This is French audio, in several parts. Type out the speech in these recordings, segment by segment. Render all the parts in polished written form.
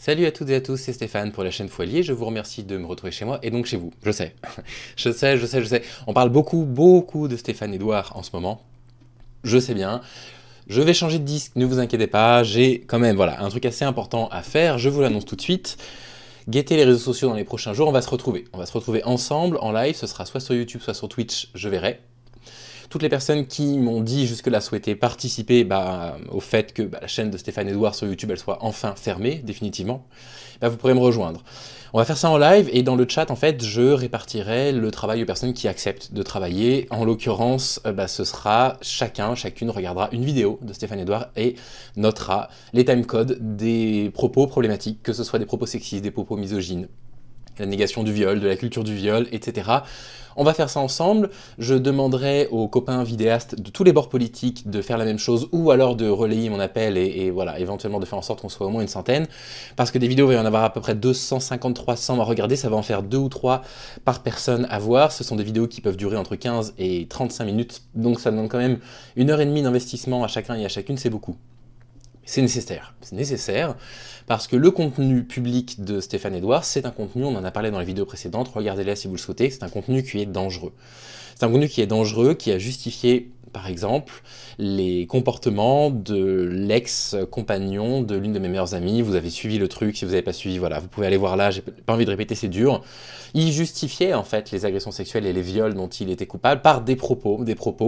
Salut à toutes et à tous, c'est Stéphane pour la chaîne Foilier. Je vous remercie de me retrouver chez moi et donc chez vous. Je sais, je sais. On parle beaucoup de Stéphane Edouard en ce moment. Je sais bien. Je vais changer de disque, ne vous inquiétez pas. J'ai quand même voilà, un truc assez important à faire. Je vous l'annonce tout de suite. Guettez les réseaux sociaux dans les prochains jours. On va se retrouver. On va se retrouver ensemble en live. Ce sera soit sur YouTube, soit sur Twitch. Je verrai. Toutes les personnes qui m'ont dit jusque-là souhaiter participer au fait que la chaîne de Stéphane Edouard sur YouTube elle soit enfin fermée, définitivement, vous pourrez me rejoindre. On va faire ça en live et dans le chat, en fait, je répartirai le travail aux personnes qui acceptent de travailler. En l'occurrence, ce sera chacune regardera une vidéo de Stéphane Edouard et notera les timecodes des propos problématiques, que ce soit des propos sexistes, des propos misogynes, la négation du viol, de la culture du viol, etc. On va faire ça ensemble. Je demanderai aux copains vidéastes de tous les bords politiques de faire la même chose ou alors de relayer mon appel et voilà, éventuellement de faire en sorte qu'on soit au moins une centaine. Parce que des vidéos, il va y en avoir à peu près 250-300 à regarder. Ça va en faire 2 ou 3 par personne à voir. Ce sont des vidéos qui peuvent durer entre 15 et 35 minutes. Donc ça demande quand même 1h30 d'investissement à chacun et à chacune. C'est beaucoup. C'est nécessaire parce que le contenu public de Stéphane Edouard, c'est un contenu, on en a parlé dans les vidéos précédentes, regardez-les si vous le souhaitez, c'est un contenu qui est dangereux. C'est un contenu qui est dangereux, qui a justifié, par exemple, les comportements de l'ex-compagnon de l'une de mes meilleures amies. Vous avez suivi le truc, si vous n'avez pas suivi, voilà, vous pouvez aller voir là, j'ai pas envie de répéter, c'est dur. Il justifiait en fait les agressions sexuelles et les viols dont il était coupable par des propos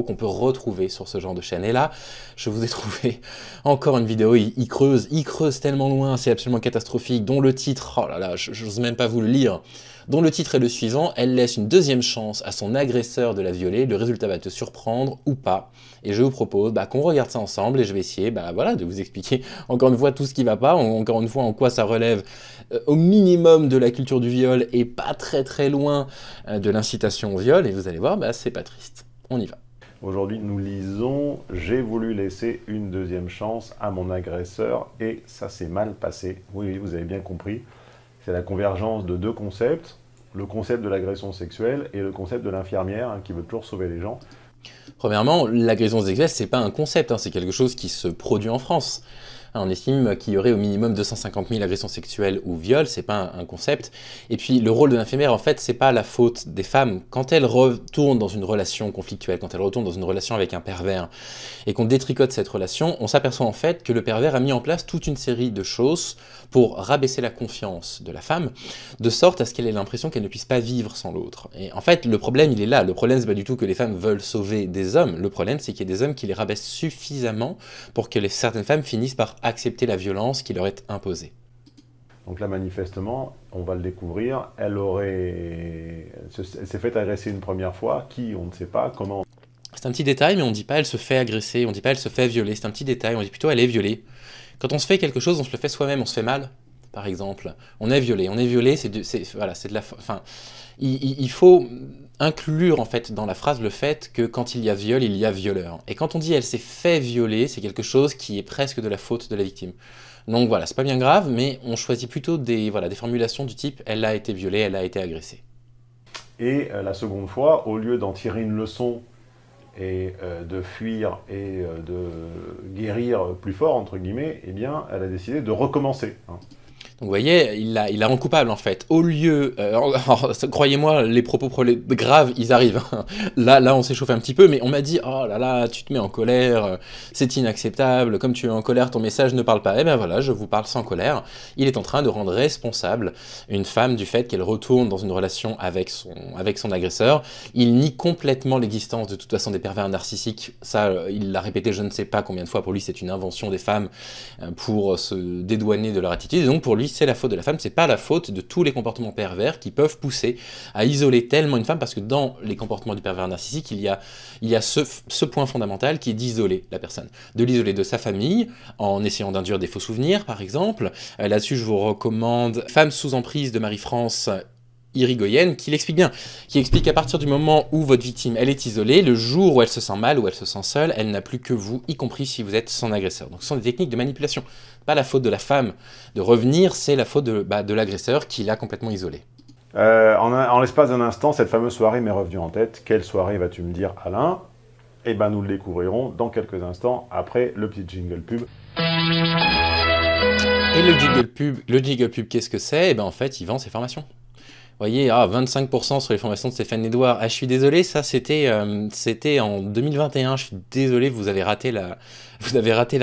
qu'on peut retrouver sur ce genre de chaîne. Et là, je vous ai trouvé encore une vidéo, il creuse tellement loin, c'est absolument catastrophique, dont le titre, oh là là, je n'ose même pas vous le lire, dont le titre est le suivant: elle laisse une deuxième chance à son agresseur de la violer, le résultat va te surprendre ou pas. Et je vous propose qu'on regarde ça ensemble et je vais essayer voilà, de vous expliquer encore une fois tout ce qui va pas, encore une fois en quoi ça relève au minimum de la culture du viol et pas très loin de l'incitation au viol. Et vous allez voir, c'est pas triste. On y va. Aujourd'hui, nous lisons « J'ai voulu laisser une deuxième chance à mon agresseur et ça s'est mal passé ». Oui, vous avez bien compris. C'est la convergence de deux concepts, le concept de l'agression sexuelle et le concept de l'infirmière qui veut toujours sauver les gens. Premièrement, l'agression sexuelle, c'est pas un concept, c'est quelque chose qui se produit en France. On estime qu'il y aurait au minimum 250 000 agressions sexuelles ou viols, c'est pas un concept. Et puis le rôle de l'infirmière, en fait, c'est pas la faute des femmes. Quand elles retournent dans une relation conflictuelle, quand elles retournent dans une relation avec un pervers, et qu'on détricote cette relation, on s'aperçoit en fait que le pervers a mis en place toute une série de choses pour rabaisser la confiance de la femme, de sorte à ce qu'elle ait l'impression qu'elle ne puisse pas vivre sans l'autre. Et en fait, le problème, il est là. Le problème, c'est pas du tout que les femmes veulent sauver des hommes. Le problème, c'est qu'il y a des hommes qui les rabaissent suffisamment pour que certaines femmes finissent par accepter la violence qui leur est imposée. Donc là, manifestement, on va le découvrir, elle s'est fait agresser une première fois, qui, on ne sait pas, comment. C'est un petit détail, mais on ne dit pas elle se fait agresser, on ne dit pas elle se fait violer, c'est un petit détail, on dit plutôt elle est violée. Quand on se fait quelque chose, on se le fait soi-même, on se fait mal, par exemple. On est violé, voilà, c'est de la... Enfin, il faut inclure en fait dans la phrase le fait que quand il y a viol, il y a violeur. Et quand on dit elle s'est fait violer, c'est quelque chose qui est presque de la faute de la victime. Donc voilà, c'est pas bien grave, mais on choisit plutôt des formulations du type elle a été violée, elle a été agressée. Et la seconde fois, au lieu d'en tirer une leçon et de fuir et de guérir plus fort, entre guillemets, eh bien, elle a décidé de recommencer. Donc vous voyez, il la rend coupable en fait. Au lieu, croyez-moi, les propos graves, ils arrivent. Là, on s'échauffe un petit peu, mais on m'a dit, oh là là, tu te mets en colère, c'est inacceptable, comme tu es en colère, ton message ne parle pas. Eh bien voilà, je vous parle sans colère. Il est en train de rendre responsable une femme du fait qu'elle retourne dans une relation avec son agresseur. Il nie complètement l'existence de toute façon des pervers narcissiques. Ça, il l'a répété je ne sais pas combien de fois. Pour lui, c'est une invention des femmes pour se dédouaner de leur attitude. Et donc pour lui, c'est la faute de la femme, c'est pas la faute de tous les comportements pervers qui peuvent pousser à isoler tellement une femme, parce que dans les comportements du pervers narcissique, il y a ce point fondamental qui est d'isoler la personne, de l'isoler de sa famille, en essayant d'induire des faux souvenirs, par exemple. Là-dessus, je vous recommande Femme sous emprise de Marie-France Irigoyen, qui l'explique bien, qui explique qu'à partir du moment où votre victime, elle est isolée, le jour où elle se sent mal, où elle se sent seule, elle n'a plus que vous, y compris si vous êtes son agresseur. Donc ce sont des techniques de manipulation. Pas la faute de la femme de revenir, c'est la faute de l'agresseur qui l'a complètement isolée. En l'espace d'un instant, cette fameuse soirée m'est revenue en tête. Quelle soirée vas-tu me dire, Alain? Eh ben, nous le découvrirons dans quelques instants, après le petit jingle pub. Et le jiggle pub, qu'est-ce que c'est? Eh ben en fait, il vend ses formations. Vous voyez, 25% sur les formations de Stéphane Edouard. Ah, je suis désolé, ça c'était en 2021. Je suis désolé, vous avez raté la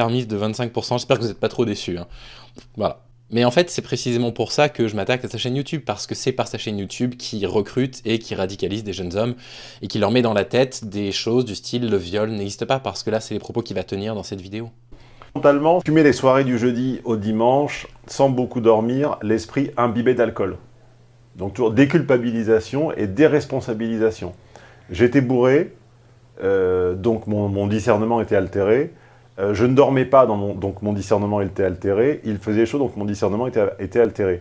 remise de 25%. J'espère que vous n'êtes pas trop déçus, hein. Voilà. Mais en fait, c'est précisément pour ça que je m'attaque à sa chaîne YouTube, parce que c'est par sa chaîne YouTube qu'il recrute et qui radicalise des jeunes hommes et qui leur met dans la tête des choses du style le viol n'existe pas, parce que là, c'est les propos qu'il va tenir dans cette vidéo. Mentalement, fumer les soirées du jeudi au dimanche, sans beaucoup dormir, l'esprit imbibé d'alcool. Donc toujours déculpabilisation et déresponsabilisation. J'étais bourré, donc mon discernement était altéré. Je ne dormais pas, donc mon discernement était altéré. Il faisait chaud, donc mon discernement était altéré.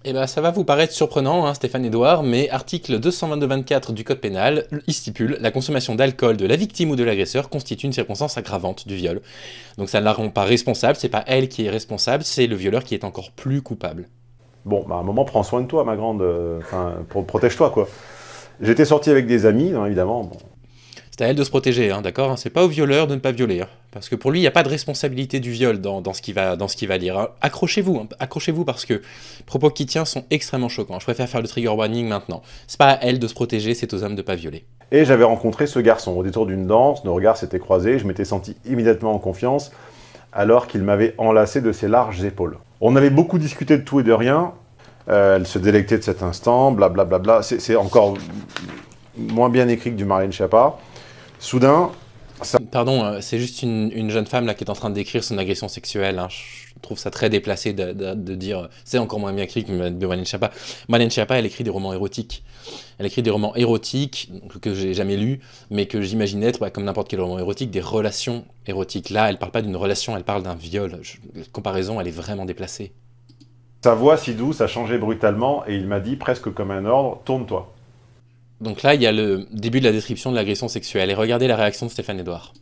Eh bien, ça va vous paraître surprenant, hein, Stéphane Edouard, mais article 222-24 du Code pénal, il stipule « La consommation d'alcool de la victime ou de l'agresseur constitue une circonstance aggravante du viol ». Donc ça ne la rend pas responsable, c'est pas elle qui est responsable, c'est le violeur qui est encore plus coupable. Bon, bah à un moment, prends soin de toi, ma grande... protège-toi, quoi. J'étais sorti avec des amis, hein, évidemment. Bon. C'est à elle de se protéger, hein, d'accord? C'est pas au violeur de ne pas violer, hein, parce que pour lui, il n'y a pas de responsabilité du viol dans ce qu'il va lire. Hein. Accrochez-vous, hein, accrochez-vous, parce que les propos qu'il tient sont extrêmement choquants. Je préfère faire le trigger warning maintenant. C'est pas à elle de se protéger, c'est aux hommes de pas violer. Et j'avais rencontré ce garçon au détour d'une danse, nos regards s'étaient croisés, je m'étais senti immédiatement en confiance, alors qu'il m'avait enlacé de ses larges épaules. On avait beaucoup discuté de tout et de rien, elle se délectait de cet instant, blablabla, c'est encore moins bien écrit que du Marlène Schiappa. Soudain... Ça... Pardon, c'est juste une jeune femme là qui est en train de décrire son agression sexuelle. Hein. Je trouve ça très déplacé de dire... C'est encore moins bien écrit que Marlène Schiappa. Marlène Schiappa, elle écrit des romans érotiques. Elle écrit des romans érotiques que j'ai jamais lus, mais que j'imagine être, comme n'importe quel roman érotique, des relations érotiques. Là, elle parle pas d'une relation, elle parle d'un viol. La comparaison, elle est vraiment déplacée. Sa voix si douce a changé brutalement et il m'a dit, presque comme un ordre, « Tourne-toi ». Donc là, il y a le début de la description de l'agression sexuelle. Et regardez la réaction de Stéphane Edouard.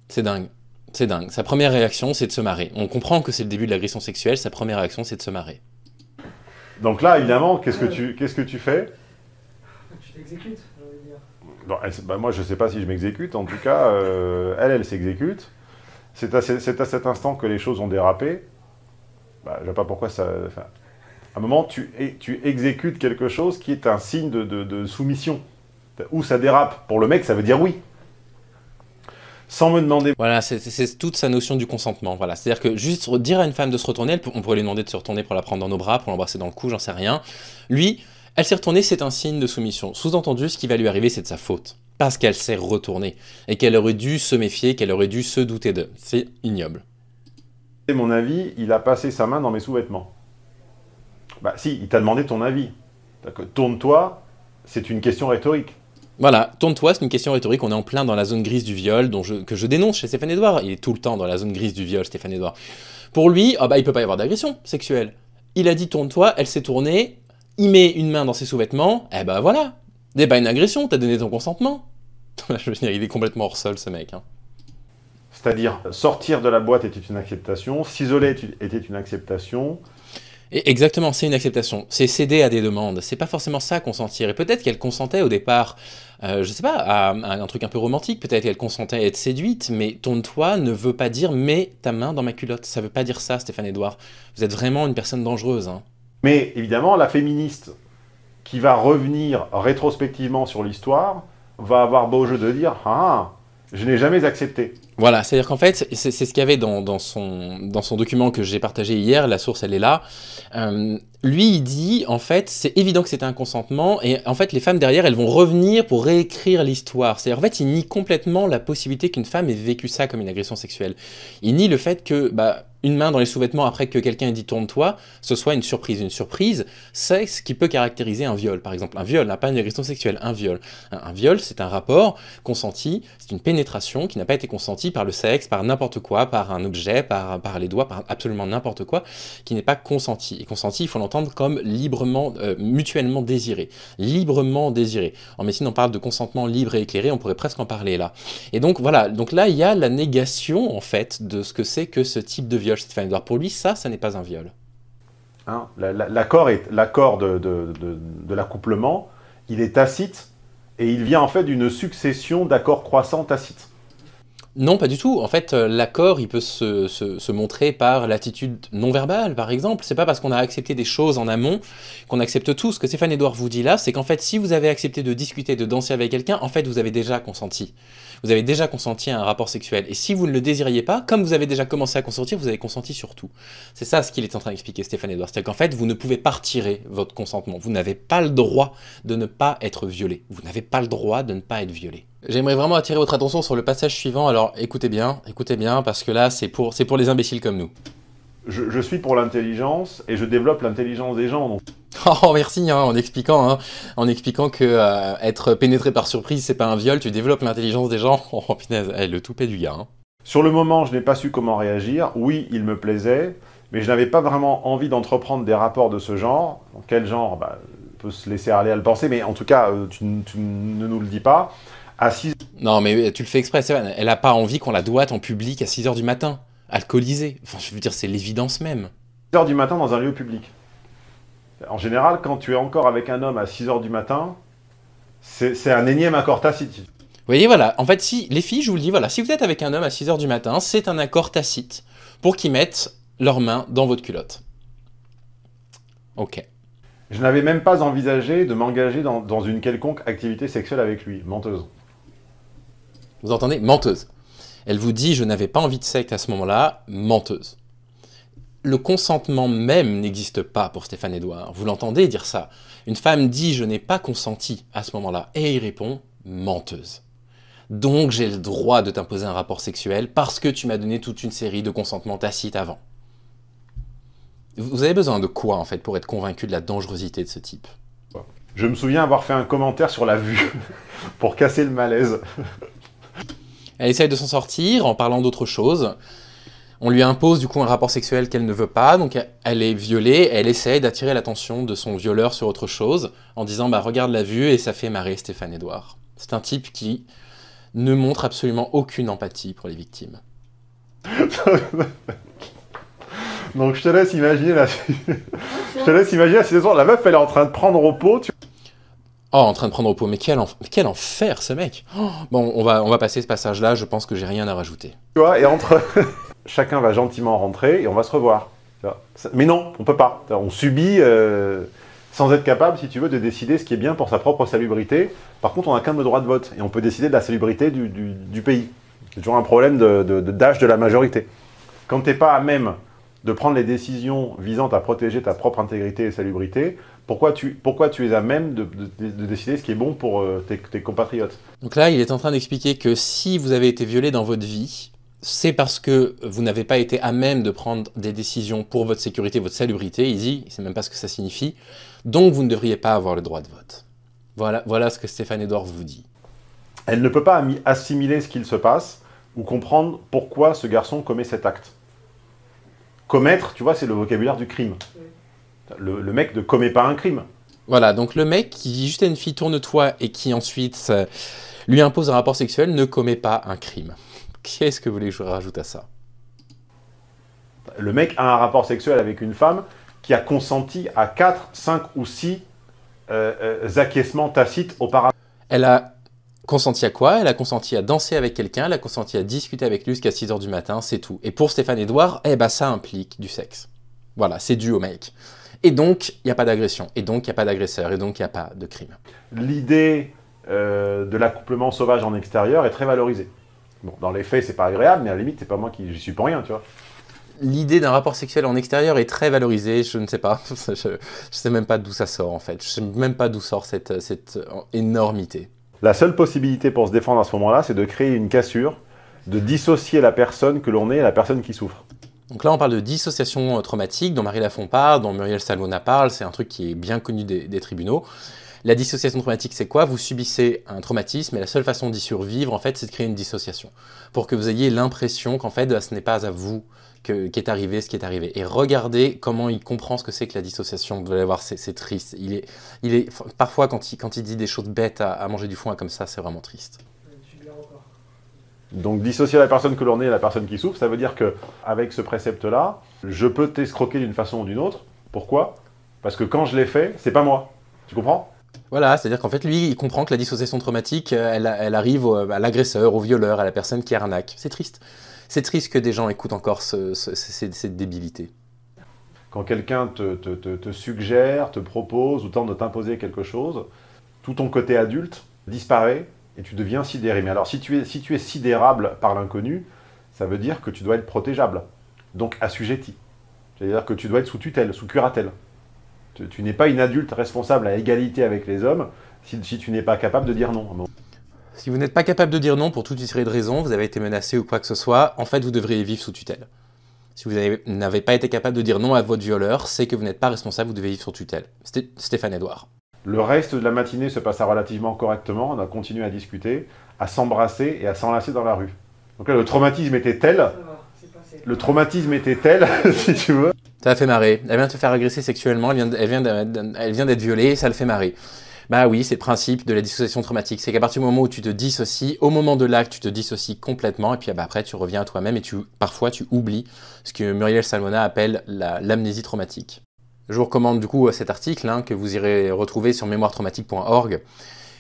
C'est dingue. C'est dingue. Sa première réaction, c'est de se marrer. On comprend que c'est le début de l'agression sexuelle. Sa première réaction, c'est de se marrer. Donc là, évidemment, qu'est-ce que tu fais? Tu t'exécutes, j'ai envie de dire. Bon, moi, je ne sais pas si je m'exécute. En tout cas, elle s'exécute. C'est à cet instant que les choses ont dérapé. Bah, je ne sais pas pourquoi ça... Enfin, à un moment, tu exécutes quelque chose qui est un signe de soumission. Où ça dérape. Pour le mec, ça veut dire oui. Sans me demander... Voilà, c'est toute sa notion du consentement. Voilà. C'est-à-dire que juste dire à une femme de se retourner, on pourrait lui demander de se retourner pour la prendre dans nos bras, pour l'embrasser dans le cou, j'en sais rien. Lui, elle s'est retournée, c'est un signe de soumission. Sous-entendu, ce qui va lui arriver, c'est de sa faute. Parce qu'elle s'est retournée. Et qu'elle aurait dû se méfier, qu'elle aurait dû se douter d'eux. C'est ignoble. À mon avis, il a passé sa main dans mes sous-vêtements. Bah si, il t'a demandé ton avis. Tourne-toi, c'est une question rhétorique. Voilà, tourne-toi, c'est une question rhétorique, on est en plein dans la zone grise du viol, que je dénonce chez Stéphane Edouard. Il est tout le temps dans la zone grise du viol, Stéphane Edouard. Pour lui, il peut pas y avoir d'agression sexuelle. Il a dit tourne-toi, elle s'est tournée, il met une main dans ses sous-vêtements, et bah voilà. C'est pas une agression, t'as donné ton consentement. Je veux dire, il est complètement hors sol, ce mec. Hein. C'est-à-dire, sortir de la boîte était une acceptation, s'isoler était une acceptation... Et exactement, c'est une acceptation. C'est céder à des demandes. C'est pas forcément ça consentir. Et peut-être qu'elle consentait au départ, je sais pas, à un truc un peu romantique. Peut-être qu'elle consentait à être séduite. Mais tourne-toi ne veut pas dire mets ta main dans ma culotte. Ça veut pas dire ça, Stéphane Edouard. Vous êtes vraiment une personne dangereuse. Hein. Mais évidemment, la féministe qui va revenir rétrospectivement sur l'histoire va avoir beau jeu de dire « Ah, je n'ai jamais accepté ». Voilà, c'est-à-dire qu'en fait, c'est ce qu'il y avait dans son document que j'ai partagé hier, la source elle est là. Lui, il dit, en fait, c'est évident que c'était un consentement, et en fait, les femmes derrière, elles vont revenir pour réécrire l'histoire. C'est-à-dire, en fait, il nie complètement la possibilité qu'une femme ait vécu ça comme une agression sexuelle. Il nie le fait que, une main dans les sous-vêtements après que quelqu'un ait dit « tourne-toi », ce soit une surprise. Une surprise, c'est ce qui peut caractériser un viol, par exemple. Un viol, pas une agression sexuelle, un viol. Un viol, c'est un rapport consenti, c'est une pénétration qui n'a pas été consentie par le sexe, par n'importe quoi, par un objet, par les doigts, par absolument n'importe quoi, qui n'est pas consenti. Et consenti, il faut l'entendre comme librement, mutuellement désiré. Librement désiré. En médecine, on parle de consentement libre et éclairé, on pourrait presque en parler là. Et donc, voilà. Donc là, il y a la négation, en fait, de ce que c'est que ce type de viol. Stéphane Edouard, pour lui, ça n'est pas un viol. Hein, l'accord de l'accouplement, il est tacite, et il vient en fait d'une succession d'accords croissants tacites. Non, pas du tout. En fait, l'accord, il peut se montrer par l'attitude non verbale, par exemple. C'est pas parce qu'on a accepté des choses en amont qu'on accepte tout. Ce que Stéphane Edouard vous dit là, c'est qu'en fait, si vous avez accepté de discuter, de danser avec quelqu'un, en fait, vous avez déjà consenti. Vous avez déjà consenti à un rapport sexuel. Et si vous ne le désiriez pas, comme vous avez déjà commencé à consentir, vous avez consenti sur tout. C'est ça ce qu'il est en train d'expliquer, Stéphane Edouard. C'est qu'en fait, vous ne pouvez pas retirer votre consentement. Vous n'avez pas le droit de ne pas être violé. Vous n'avez pas le droit de ne pas être violé. J'aimerais vraiment attirer votre attention sur le passage suivant. Alors, écoutez bien, parce que là, c'est pour les imbéciles comme nous. Je suis pour l'intelligence et je développe l'intelligence des gens. Donc. Oh, merci, en expliquant que être pénétré par surprise, c'est pas un viol, tu développes l'intelligence des gens. Oh, punaise, le toupet du gars. Sur le moment, je n'ai pas su comment réagir. Oui, il me plaisait, mais je n'avais pas vraiment envie d'entreprendre des rapports de ce genre. Dans quel genre, on peut se laisser aller à le penser, mais en tout cas, tu ne nous le dis pas. À 6... Non, mais tu le fais exprès, elle n'a pas envie qu'on la doite en public à 6h du matin, alcoolisée. Enfin, je veux dire, c'est l'évidence même. 6h du matin dans un lieu public. En général, quand tu es encore avec un homme à 6h du matin, c'est un énième accord tacite. Vous voyez, voilà. En fait, si les filles, je vous le dis, voilà, si vous êtes avec un homme à 6h du matin, c'est un accord tacite pour qu'ils mettent leurs mains dans votre culotte. Ok. Je n'avais même pas envisagé de m'engager dans une quelconque activité sexuelle avec lui. Menteuse. Vous entendez? Menteuse. Elle vous dit « je n'avais pas envie de sexe à ce moment-là », menteuse. Le consentement même n'existe pas pour Stéphane Edouard. Vous l'entendez dire ça? Une femme dit « je n'ai pas consenti à ce moment-là » et il répond « menteuse ». Donc j'ai le droit de t'imposer un rapport sexuel parce que tu m'as donné toute une série de consentements tacites avant. Vous avez besoin de quoi en fait pour être convaincu de la dangerosité de ce type? Je me souviens avoir fait un commentaire sur la vue pour casser le malaise. Elle essaye de s'en sortir en parlant d'autre chose. On lui impose du coup un rapport sexuel qu'elle ne veut pas, donc elle est violée, elle essaye d'attirer l'attention de son violeur sur autre chose, en disant « bah regarde la vue » et ça fait marrer Stéphane Edouard. C'est un type qui ne montre absolument aucune empathie pour les victimes. Donc je te laisse imaginer la situation, la meuf elle est en train de prendre repos. Oh, en train de prendre repos, mais quel enfer ce mec. Oh, bon, on va passer ce passage-là, je pense que j'ai rien à rajouter. Tu vois, et entre... Chacun va gentiment rentrer et on va se revoir. Tu vois. Mais non, on peut pas. On subit sans être capable, si tu veux, de décider ce qui est bien pour sa propre salubrité. Par contre, on n'a qu'un le droit de vote et on peut décider de la salubrité du pays. C'est toujours un problème d'âge de la majorité. Quand tu n'es pas à même de prendre les décisions visant à protéger ta propre intégrité et salubrité, pourquoi tu es à même de décider ce qui est bon pour tes compatriotes? Donc là, il est en train d'expliquer que si vous avez été violé dans votre vie, c'est parce que vous n'avez pas été à même de prendre des décisions pour votre sécurité, votre salubrité. Il dit, il ne sait même pas ce que ça signifie, donc vous ne devriez pas avoir le droit de vote. Voilà ce que Stéphane Edouard vous dit. Elle ne peut pas assimiler ce qu'il se passe ou comprendre pourquoi ce garçon commet cet acte. Commettre, tu vois, c'est le vocabulaire du crime. Le mec ne commet pas un crime. Voilà, donc le mec qui dit juste à une fille « tourne-toi » et qui ensuite lui impose un rapport sexuel ne commet pas un crime. Qu'est-ce que vous voulez que je rajoute à ça? Le mec a un rapport sexuel avec une femme qui a consenti à 4, 5 ou 6 acquiescements tacites auparavant. Elle a consenti à quoi? Elle a consenti à danser avec quelqu'un, elle a consenti à discuter avec lui jusqu'à 6h du matin, c'est tout. Et pour Stéphane Edouard, ça implique du sexe. Voilà, c'est dû au mec. Et donc, il n'y a pas d'agression, et donc il n'y a pas d'agresseur, et donc il n'y a pas de crime. L'idée de l'accouplement sauvage en extérieur est très valorisée. Bon, dans les faits, c'est pas agréable, mais à la limite, c'est pas moi qui j'y suis pour rien, tu vois. L'idée d'un rapport sexuel en extérieur est très valorisée, je ne sais pas, je sais même pas d'où ça sort en fait, je sais même pas d'où sort cette énormité. La seule possibilité pour se défendre à ce moment-là, c'est de créer une cassure, de dissocier la personne que l'on est et la personne qui souffre. Donc là, on parle de dissociation traumatique, dont Marie Lafont parle, dont Muriel Salmona parle, c'est un truc qui est bien connu des tribunaux. La dissociation traumatique, c'est quoi? Vous subissez un traumatisme et la seule façon d'y survivre, en fait, c'est de créer une dissociation. Pour que vous ayez l'impression qu'en fait, ce n'est pas à vous qu'est arrivé ce qui est arrivé. Et regardez comment il comprend ce que c'est que la dissociation. Vous allez voir, c'est triste. Parfois, quand il dit des choses bêtes à manger du foin comme ça, c'est vraiment triste. Donc dissocier la personne que l'on est et la personne qui souffre, ça veut dire qu'avec ce précepte-là, je peux t'escroquer d'une façon ou d'une autre. Pourquoi? Parce que quand je l'ai fait, c'est pas moi. Tu comprends? Voilà, c'est-à-dire qu'en fait, lui, il comprend que la dissociation traumatique, elle arrive à l'agresseur, au violeur, à la personne qui arnaque. C'est triste. C'est triste que des gens écoutent encore cette débilité. Quand quelqu'un te suggère, te propose ou tente de t'imposer quelque chose, tout ton côté adulte disparaît et tu deviens sidéré. Mais alors, si tu es sidérable par l'inconnu, ça veut dire que tu dois être protégeable, donc assujetti. C'est-à-dire que tu dois être sous tutelle, sous curatelle. Tu n'es pas une adulte responsable à égalité avec les hommes si tu n'es pas capable de dire non. Si vous n'êtes pas capable de dire non pour toute une série de raisons, vous avez été menacé ou quoi que ce soit, en fait, vous devriez vivre sous tutelle. Si vous n'avez pas été capable de dire non à votre violeur, c'est que vous n'êtes pas responsable, vous devez vivre sous tutelle. C'était Stéphane Edouard. Le reste de la matinée se passa relativement correctement, on a continué à discuter, à s'embrasser et à s'enlacer dans la rue. Donc là, le traumatisme était tel, si tu veux. Ça a fait marrer. Elle vient de se faire agresser sexuellement, elle vient d'être violée, ça le fait marrer. Bah oui, c'est le principe de la dissociation traumatique. C'est qu'à partir du moment où tu te dissocies, au moment de l'acte, tu te dissocies complètement, et puis après, tu reviens à toi-même et parfois tu oublies ce que Muriel Salmona appelle l'amnésie traumatique. Je vous recommande du coup cet article que vous irez retrouver sur mémoiretraumatique.org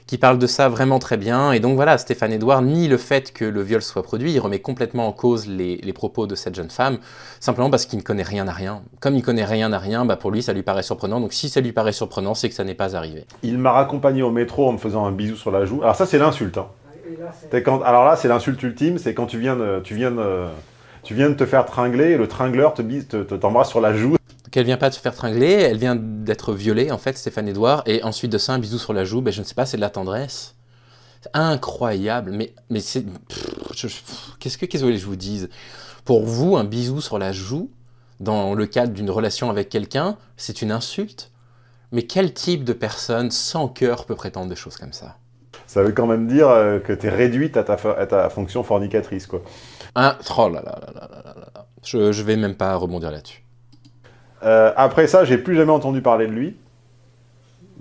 qui parle de ça vraiment très bien. Et donc voilà, Stéphane Edouard nie le fait que le viol soit produit, il remet complètement en cause les propos de cette jeune femme, simplement parce qu'il ne connaît rien à rien. Comme il ne connaît rien à rien, pour lui ça lui paraît surprenant, donc si ça lui paraît surprenant, c'est que ça n'est pas arrivé. Il m'a raccompagné au métro en me faisant un bisou sur la joue. Alors ça c'est l'insulte. Alors là c'est l'insulte ultime, c'est quand tu viens de te faire tringler, et le tringleur t'embrasse sur la joue. Donc elle vient pas de se faire tringler, elle vient d'être violée, en fait, Stéphane Edouard, et ensuite de ça, un bisou sur la joue, je ne sais pas, c'est de la tendresse. C'est incroyable, mais c'est... Qu'est-ce que vous voulez que je vous dise? Pour vous, un bisou sur la joue, dans le cadre d'une relation avec quelqu'un, c'est une insulte? Mais quel type de personne sans cœur peut prétendre des choses comme ça? Ça veut quand même dire que tu es réduite à ta fonction fornicatrice, quoi. Oh là là là là là là. Je vais même pas rebondir là-dessus. Après ça, j'ai plus jamais entendu parler de lui.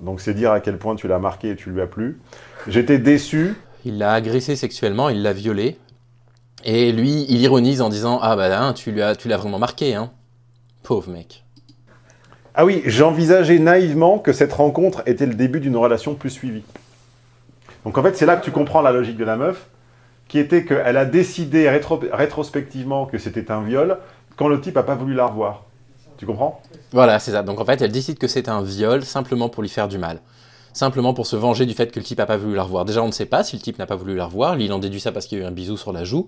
Donc c'est dire à quel point tu l'as marqué et tu lui as plu. J'étais déçu. Il l'a agressé sexuellement, il l'a violé. Et lui, il ironise en disant « Ah bah là, tu l'as vraiment marqué, hein. Pauvre mec. » Ah oui, j'envisageais naïvement que cette rencontre était le début d'une relation plus suivie. Donc en fait, c'est là que tu comprends la logique de la meuf, qui était qu'elle a décidé rétrospectivement que c'était un viol quand le type n'a pas voulu la revoir. Tu comprends? Voilà, c'est ça. Donc en fait, elle décide que c'est un viol simplement pour lui faire du mal. Simplement pour se venger du fait que le type n'a pas voulu la revoir. Déjà, on ne sait pas si le type n'a pas voulu la revoir. Lui, il en déduit ça parce qu'il y a eu un bisou sur la joue.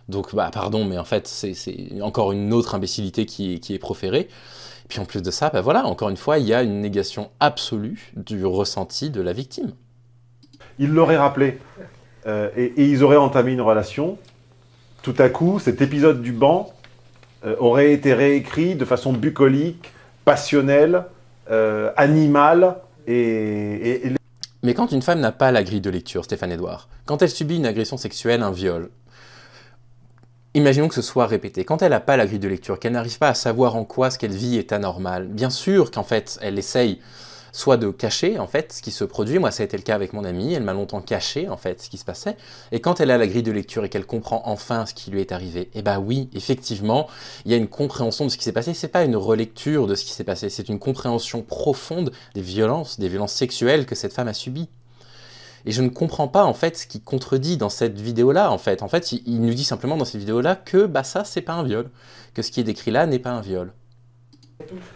Donc, pardon, mais en fait, c'est encore une autre imbécilité qui est proférée. Et puis en plus de ça, voilà, encore une fois, il y a une négation absolue du ressenti de la victime. Il l'aurait rappelé. Et ils auraient entamé une relation. Tout à coup, cet épisode du banc aurait été réécrit de façon bucolique, passionnelle, animale Mais quand une femme n'a pas la grille de lecture, Stéphane Edouard, quand elle subit une agression sexuelle, un viol, imaginons que ce soit répété, quand elle n'a pas la grille de lecture, qu'elle n'arrive pas à savoir en quoi ce qu'elle vit est anormal, bien sûr qu'en fait, elle essaye soit de cacher en fait ce qui se produit. Moi, ça a été le cas avec mon amie, elle m'a longtemps caché en fait ce qui se passait. Et quand elle a la grille de lecture et qu'elle comprend enfin ce qui lui est arrivé, oui, effectivement, il y a une compréhension de ce qui s'est passé. C'est pas une relecture de ce qui s'est passé, c'est une compréhension profonde des violences sexuelles que cette femme a subies. Et je ne comprends pas en fait ce qui contredit dans cette vidéo-là. En fait, il nous dit simplement dans cette vidéo-là que ça, c'est pas un viol, que ce qui est décrit là n'est pas un viol.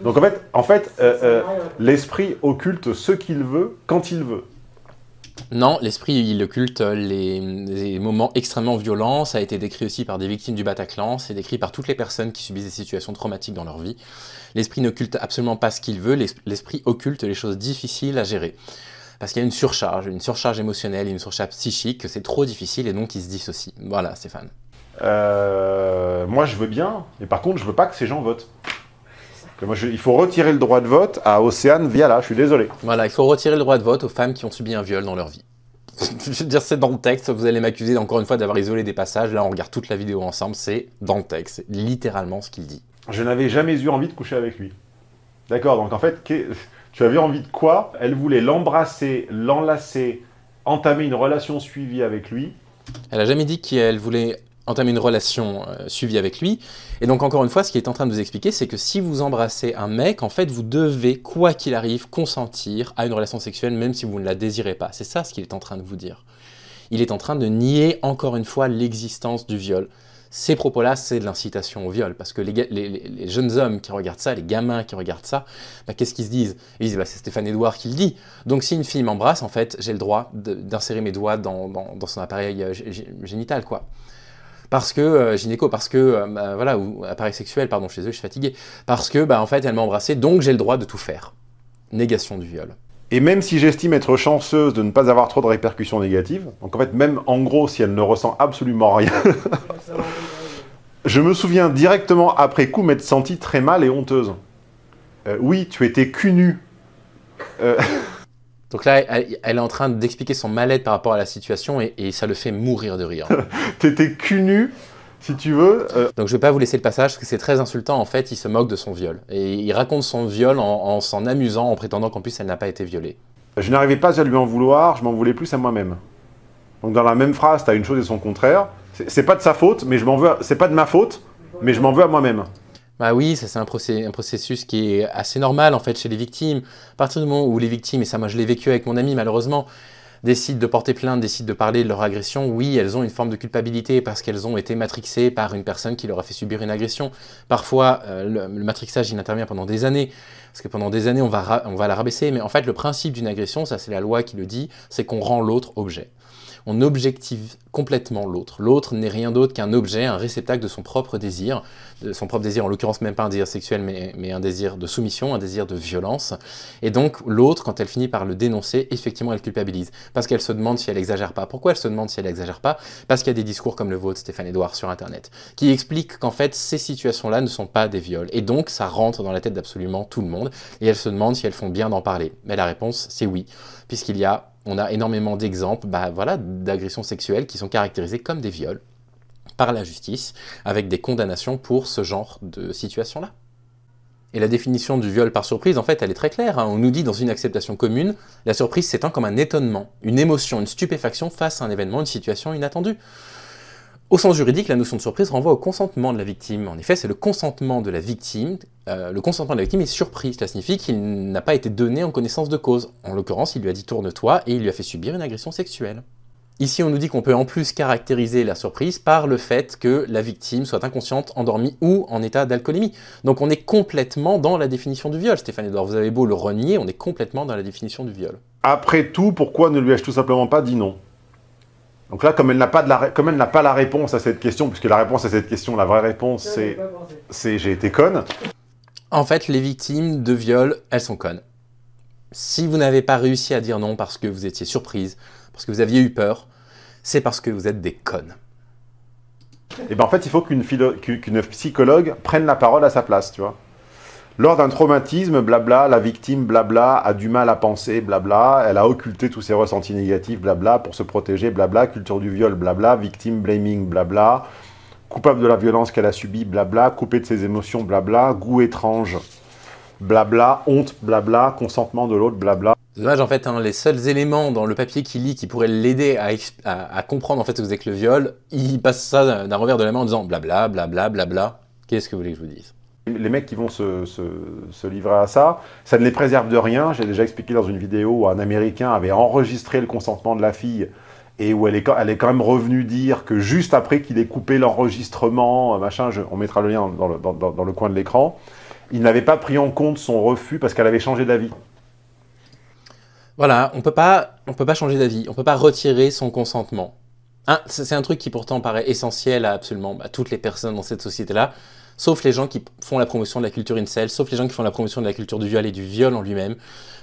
Donc en fait, l'esprit occulte ce qu'il veut, quand il veut. Non, l'esprit, il occulte les moments extrêmement violents. Ça a été décrit aussi par des victimes du Bataclan. C'est décrit par toutes les personnes qui subissent des situations traumatiques dans leur vie. L'esprit n'occulte absolument pas ce qu'il veut. L'esprit occulte les choses difficiles à gérer. Parce qu'il y a une surcharge émotionnelle, une surcharge psychique, que c'est trop difficile et donc il se dissocie. Voilà, Stéphane. Moi, je veux bien, mais par contre, je veux pas que ces gens votent. Il faut retirer le droit de vote à Océane Viala, je suis désolé. Voilà, il faut retirer le droit de vote aux femmes qui ont subi un viol dans leur vie. Je veux dire, c'est dans le texte, vous allez m'accuser encore une fois d'avoir isolé des passages. Là, on regarde toute la vidéo ensemble, c'est dans le texte, c'est littéralement ce qu'il dit. Je n'avais jamais eu envie de coucher avec lui. D'accord, donc en fait, tu avais envie de quoi? Elle voulait l'embrasser, l'enlacer, entamer une relation suivie avec lui. Elle a jamais dit qu'elle voulait entamer une relation suivie avec lui. Et donc, encore une fois, ce qu'il est en train de vous expliquer, c'est que si vous embrassez un mec, en fait, vous devez, quoi qu'il arrive, consentir à une relation sexuelle, même si vous ne la désirez pas. C'est ça ce qu'il est en train de vous dire. Il est en train de nier, encore une fois, l'existence du viol. Ces propos-là, c'est de l'incitation au viol, parce que les jeunes hommes qui regardent ça, les gamins qui regardent ça, bah, qu'est-ce qu'ils se disent? Ils disent, bah, c'est Stéphane Edouard qui le dit. Donc si une fille m'embrasse, en fait, j'ai le droit d'insérer mes doigts dans son appareil génital, quoi. Parce que, gynéco, parce que, bah, voilà, ou appareil sexuel, pardon, je suis désolé, je suis fatigué. Parce que, bah, en fait, elle m'a embrassé, donc j'ai le droit de tout faire. Négation du viol. Et même si j'estime être chanceuse de ne pas avoir trop de répercussions négatives, donc en fait, même en gros, si elle ne ressent absolument rien, je me souviens directement après coup m'être sentie très mal et honteuse. Oui, tu étais cul nu. Donc là, elle est en train d'expliquer son mal-être par rapport à la situation et ça le fait mourir de rire. T'étais cul nu, si tu veux. Donc je ne vais pas vous laisser le passage parce que c'est très insultant. En fait, il se moque de son viol. Et il raconte son viol en s'en amusant, en prétendant qu'en plus elle n'a pas été violée. Je n'arrivais pas à lui en vouloir, je m'en voulais plus à moi-même. Donc dans la même phrase, tu as une chose et son contraire. C'est pas de sa faute, mais je m'en veux. C'est pas de ma faute, mais je m'en veux à moi-même. Bah oui, ça c'est un processus qui est assez normal en fait chez les victimes. À partir du moment où les victimes, et ça moi je l'ai vécu avec mon ami malheureusement, décident de porter plainte, décident de parler de leur agression, oui, elles ont une forme de culpabilité parce qu'elles ont été matrixées par une personne qui leur a fait subir une agression. Parfois, le matrixage, il intervient pendant des années, parce que pendant des années, on va la rabaisser. Mais en fait, le principe d'une agression, ça c'est la loi qui le dit, c'est qu'on rend l'autre objet. On objective complètement l'autre. L'autre n'est rien d'autre qu'un objet, un réceptacle de son propre désir, en l'occurrence même pas un désir sexuel, mais un désir de soumission, un désir de violence. Et donc l'autre, quand elle finit par le dénoncer, effectivement elle culpabilise, parce qu'elle se demande si elle exagère pas. Pourquoi elle se demande si elle exagère pas? Parce qu'il y a des discours comme le vôtre, Stéphane Edouard, sur Internet, qui expliquent qu'en fait ces situations-là ne sont pas des viols. Et donc ça rentre dans la tête d'absolument tout le monde, et elle se demande si elles font bien d'en parler. Mais la réponse, c'est oui, on a énormément d'exemples d'agressions sexuelles qui sont caractérisées comme des viols par la justice, avec des condamnations pour ce genre de situation-là. Et la définition du viol par surprise, en fait, elle est très claire. On nous dit dans une acceptation commune, la surprise s'étend comme un étonnement, une émotion, une stupéfaction face à un événement, une situation inattendue. Au sens juridique, la notion de surprise renvoie au consentement de la victime. En effet, c'est le consentement de la victime. Le consentement de la victime est surpris. Cela signifie qu'il n'a pas été donné en connaissance de cause. En l'occurrence, il lui a dit « tourne-toi » et il lui a fait subir une agression sexuelle. Ici, on nous dit qu'on peut en plus caractériser la surprise par le fait que la victime soit inconsciente, endormie ou en état d'alcoolémie. Donc on est complètement dans la définition du viol, Stéphane Edouard. Vous avez beau le renier, on est complètement dans la définition du viol. Après tout, pourquoi ne lui ai-je tout simplement pas dit non? Donc là, comme elle n'a pas la réponse à cette question, puisque la réponse à cette question, la vraie réponse, c'est j'ai été conne. En fait, les victimes de viol, elles sont connes. Si vous n'avez pas réussi à dire non parce que vous étiez surprise, parce que vous aviez eu peur, c'est parce que vous êtes des connes. Et bien en fait, il faut qu'une psychologue prenne la parole à sa place, tu vois. Lors d'un traumatisme, blabla, la victime, blabla, a du mal à penser, blabla, elle a occulté tous ses ressentis négatifs, blabla, pour se protéger, blabla, culture du viol, blabla, victime blaming, blabla, coupable de la violence qu'elle a subie, blabla, coupé de ses émotions, blabla, goût étrange, blabla, honte, blabla, consentement de l'autre, blabla. C'est dommage en fait, les seuls éléments dans le papier qu'il lit qui pourraient l'aider à comprendre en fait ce que vous êtes que le viol, il passe ça d'un revers de la main en disant blabla, blabla, blabla. Qu'est-ce que vous voulez que je vous dise? Les mecs qui vont se livrer à ça, ça ne les préserve de rien. J'ai déjà expliqué dans une vidéo où un Américain avait enregistré le consentement de la fille et où elle est quand même revenue dire que juste après qu'il ait coupé l'enregistrement, machin, on mettra le lien dans le coin de l'écran, il n'avait pas pris en compte son refus parce qu'elle avait changé d'avis. Voilà, on peut pas changer d'avis, on peut pas retirer son consentement. C'est un truc qui pourtant paraît essentiel à absolument toutes les personnes dans cette société-là, sauf les gens qui font la promotion de la culture incel, sauf les gens qui font la promotion de la culture du viol et du viol en lui-même,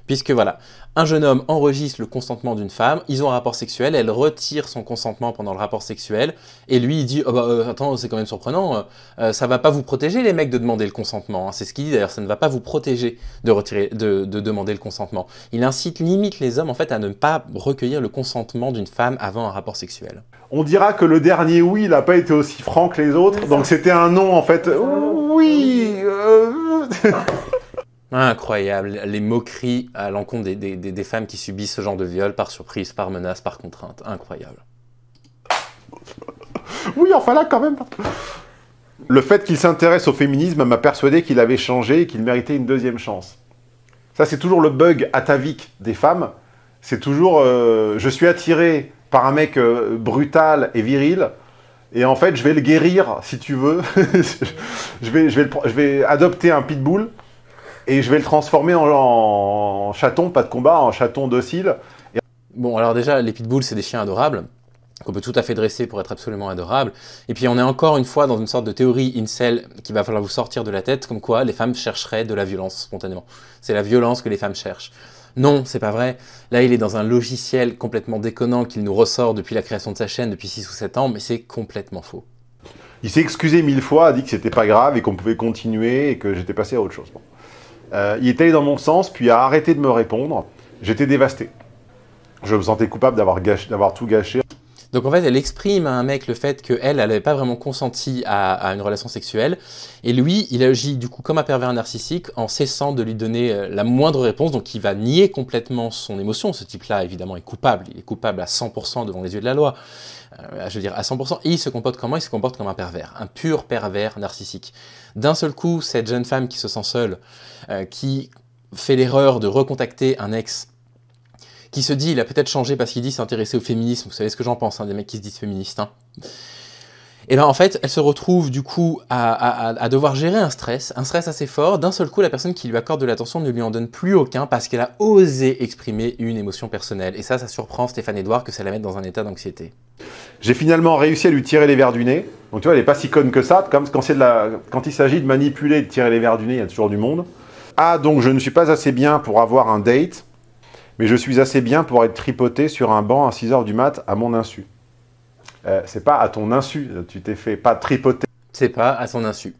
puisque voilà, un jeune homme enregistre le consentement d'une femme, ils ont un rapport sexuel, elle retire son consentement pendant le rapport sexuel, et lui il dit attends, c'est quand même surprenant, ça va pas vous protéger les mecs de demander le consentement, hein. C'est ce qu'il dit d'ailleurs, ça ne va pas vous protéger de demander le consentement. Il incite limite les hommes en fait à ne pas recueillir le consentement d'une femme avant un rapport sexuel. On dira que le dernier oui, il n'a pas été aussi franc que les autres, donc c'était un non en fait. Oui. Incroyable, les moqueries à l'encontre des femmes qui subissent ce genre de viol par surprise, par menace, par contrainte. Incroyable. Oui, enfin là, quand même. Le fait qu'il s'intéresse au féminisme m'a persuadé qu'il avait changé et qu'il méritait une deuxième chance. Ça, c'est toujours le bug atavique des femmes. C'est toujours je suis attiré par un mec brutal et viril, et en fait, je vais le guérir, si tu veux. je vais adopter un pitbull, et je vais le transformer en chaton, pas de combat, en chaton docile. Bon, alors déjà, les pitbulls, c'est des chiens adorables, qu'on peut tout à fait dresser pour être absolument adorables. Et puis on est encore une fois dans une sorte de théorie incel qu'il va falloir vous sortir de la tête, comme quoi les femmes chercheraient de la violence spontanément. C'est la violence que les femmes cherchent. Non, c'est pas vrai. Là, il est dans un logiciel complètement déconnant qu'il nous ressort depuis la création de sa chaîne depuis 6 ou 7 ans, mais c'est complètement faux. Il s'est excusé 1000 fois, a dit que c'était pas grave et qu'on pouvait continuer et que j'étais passé à autre chose. Bon. Il est allé dans mon sens, puis a arrêté de me répondre. J'étais dévasté. Je me sentais coupable d'avoir tout gâché. Donc en fait, elle exprime à un mec le fait qu'elle n'avait pas vraiment consenti à une relation sexuelle. Et lui, il agit du coup comme un pervers narcissique en cessant de lui donner la moindre réponse. Donc il va nier complètement son émotion. Ce type-là, évidemment, est coupable. Il est coupable à 100% devant les yeux de la loi. Je veux dire, à 100%. Et il se comporte comment? Il se comporte comme un pervers. Un pur pervers narcissique. D'un seul coup, cette jeune femme qui se sent seule, qui fait l'erreur de recontacter un ex, qui se dit, il a peut-être changé parce qu'il dit s'intéresser au féminisme, vous savez ce que j'en pense, hein, des mecs qui se disent féministes. Hein. Et bien en fait, elle se retrouve du coup à devoir gérer un stress assez fort. D'un seul coup, la personne qui lui accorde de l'attention ne lui en donne plus aucun parce qu'elle a osé exprimer une émotion personnelle. Et ça surprend Stéphane Edouard que ça la mette dans un état d'anxiété. J'ai finalement réussi à lui tirer les verres du nez. Donc tu vois, elle n'est pas si conne que ça. Comme quand il s'agit de manipuler et de tirer les verres du nez, il y a toujours du monde. Ah, donc je ne suis pas assez bien pour avoir un date, mais je suis assez bien pour être tripoté sur un banc à 6 h du mat à mon insu. C'est pas à ton insu, tu t'es fait pas tripoter. C'est pas à son insu.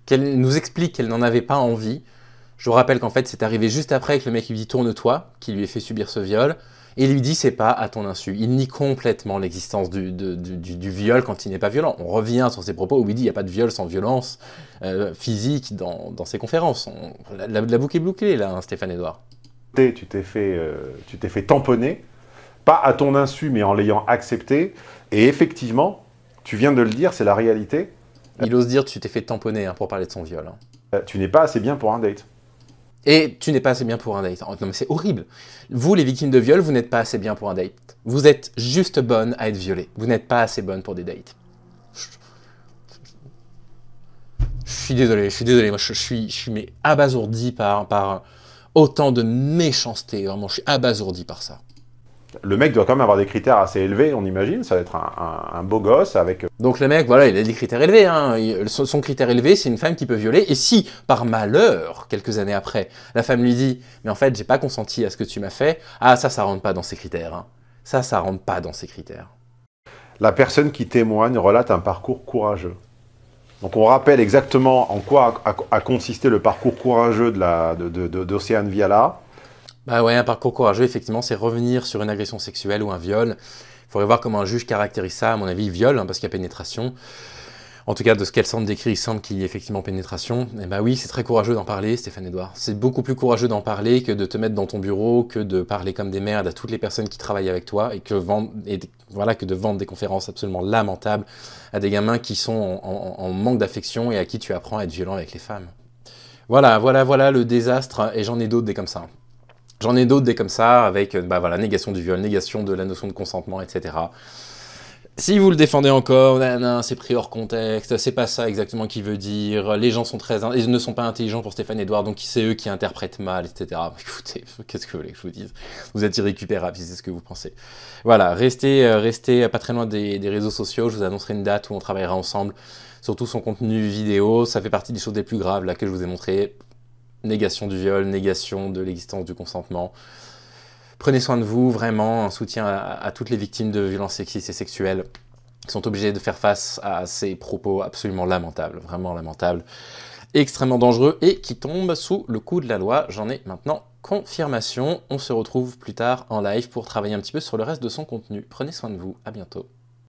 Qu'elle nous explique qu'elle n'en avait pas envie. Je vous rappelle qu'en fait, c'est arrivé juste après que le mec lui dit « tourne-toi », qui lui ait fait subir ce viol, et il lui dit « c'est pas à ton insu ». Il nie complètement l'existence du viol quand il n'est pas violent. On revient sur ses propos où il dit « il n'y a pas de viol sans violence physique » dans ses conférences. La boucle est bouclée là, hein, Stéphane Edouard. Tu t'es fait tamponner, pas à ton insu, mais en l'ayant accepté. Et effectivement, tu viens de le dire, c'est la réalité. Il ose dire tu t'es fait tamponner hein, pour parler de son viol. Hein. Tu n'es pas assez bien pour un date. Et tu n'es pas assez bien pour un date. Non mais c'est horrible. Vous, les victimes de viol, vous n'êtes pas assez bien pour un date. Vous êtes juste bonne à être violée. Vous n'êtes pas assez bonne pour des dates. Je suis désolé. Moi, je suis mais abasourdi par autant de méchanceté. Vraiment, je suis abasourdi par ça. Le mec doit quand même avoir des critères assez élevés, on imagine. Ça va être un beau gosse avec... Donc le mec, voilà, il a des critères élevés. Hein. Son critère élevé, c'est une femme qui peut violer. Et si, par malheur, quelques années après, la femme lui dit « Mais en fait, j'ai pas consenti à ce que tu m'as fait », ah, ça rentre pas dans ses critères. Hein. Ça rentre pas dans ses critères. La personne qui témoigne relate un parcours courageux. Donc on rappelle exactement en quoi a consisté le parcours courageux d'Océane Viala. Bah ouais, un parcours courageux, effectivement, c'est revenir sur une agression sexuelle ou un viol. Il faudrait voir comment un juge caractérise ça, à mon avis, viol, hein, parce qu'il y a pénétration. En tout cas, de ce qu'elle semble décrire, il semble qu'il y ait effectivement pénétration. Et bah oui, c'est très courageux d'en parler, Stéphane Edouard. C'est beaucoup plus courageux d'en parler que de te mettre dans ton bureau, que de parler comme des merdes à toutes les personnes qui travaillent avec toi, et que de vendre des conférences absolument lamentables à des gamins qui sont en manque d'affection et à qui tu apprends à être violent avec les femmes. Voilà le désastre, et j'en ai d'autres des comme ça. J'en ai d'autres des comme ça, avec négation du viol, négation de la notion de consentement, etc. Si vous le défendez encore, c'est pris hors contexte, c'est pas ça exactement qu'il veut dire, les gens ils ne sont pas intelligents pour Stéphane Edouard, donc c'est eux qui interprètent mal, etc. Écoutez, qu'est-ce que vous voulez que je vous dise? Vous êtes irrécupérable si c'est ce que vous pensez. Voilà, restez pas très loin des réseaux sociaux, je vous annoncerai une date où on travaillera ensemble, surtout son contenu vidéo, ça fait partie des choses les plus graves là que je vous ai montré. Négation du viol, négation de l'existence du consentement. Prenez soin de vous, vraiment, un soutien à toutes les victimes de violences sexistes et sexuelles qui sont obligées de faire face à ces propos absolument lamentables, vraiment lamentables, extrêmement dangereux et qui tombent sous le coup de la loi. J'en ai maintenant confirmation. On se retrouve plus tard en live pour travailler un petit peu sur le reste de son contenu. Prenez soin de vous, à bientôt.